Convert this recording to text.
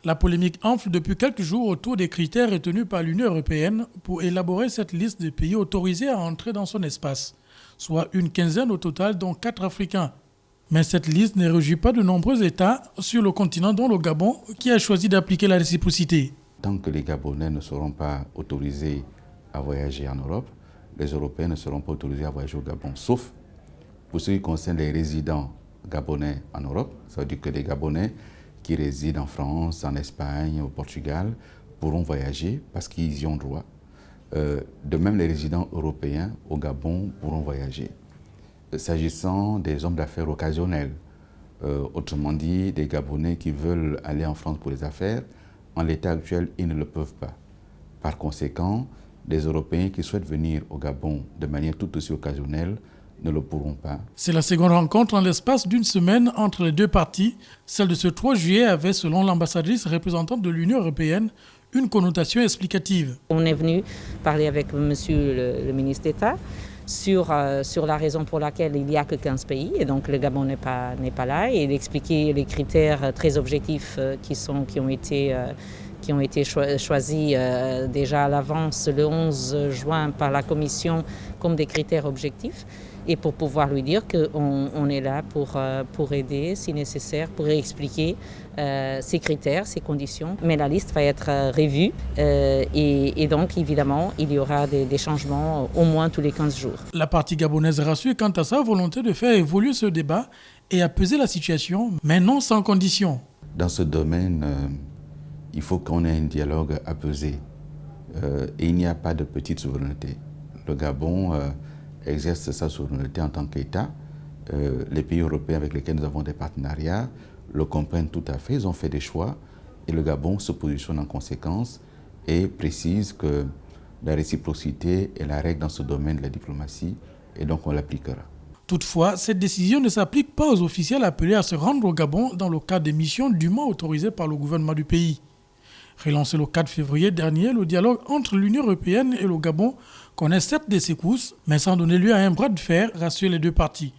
La polémique enfle depuis quelques jours autour des critères retenus par l'Union européenne pour élaborer cette liste de pays autorisés à entrer dans son espace, soit une quinzaine au total, dont 4 Africains. Mais cette liste ne réjouit pas de nombreux États sur le continent, dont le Gabon, qui a choisi d'appliquer la réciprocité. Tant que les Gabonais ne seront pas autorisés à voyager en Europe, les Européens ne seront pas autorisés à voyager au Gabon, sauf pour ce qui concerne les résidents gabonais en Europe. Ça veut dire que les Gabonais qui résident en France, en Espagne, au Portugal, pourront voyager parce qu'ils y ont droit. De même, les résidents européens au Gabon pourront voyager. S'agissant des hommes d'affaires occasionnels, autrement dit, des Gabonais qui veulent aller en France pour les affaires, en l'état actuel, ils ne le peuvent pas. Par conséquent, des Européens qui souhaitent venir au Gabon de manière tout aussi occasionnelle ne le pourront pas. C'est la seconde rencontre en l'espace d'une semaine entre les deux parties. Celle de ce 3 juillet avait, selon l'ambassadrice représentante de l'Union européenne, une connotation explicative. On est venu parler avec monsieur le ministre d'État sur la raison pour laquelle il n'y a que 15 pays et donc le Gabon n'est pas là, et d'expliquer les critères très objectifs qui ont été choisis déjà à l'avance le 11 juin par la Commission comme des critères objectifs, et pour pouvoir lui dire qu'on est là pour aider si nécessaire, pour expliquer ces critères, ces conditions. Mais la liste va être revue et donc évidemment il y aura des changements au moins tous les 15 jours. La partie gabonaise rassure quant à sa volonté de faire évoluer ce débat et apaiser la situation, mais non sans condition. Dans ce domaine, il faut qu'on ait un dialogue apaisé et il n'y a pas de petite souveraineté. Le Gabon exerce sa souveraineté en tant qu'État. Les pays européens avec lesquels nous avons des partenariats le comprennent tout à fait, ils ont fait des choix et le Gabon se positionne en conséquence et précise que la réciprocité est la règle dans ce domaine de la diplomatie et donc on l'appliquera. Toutefois, cette décision ne s'applique pas aux officiels appelés à se rendre au Gabon dans le cadre des missions dûment autorisées par le gouvernement du pays. Relancé le 4 février dernier, le dialogue entre l'Union européenne et le Gabon connaît certes des secousses, mais sans donner lieu à un bras de fer, rassurent les deux parties.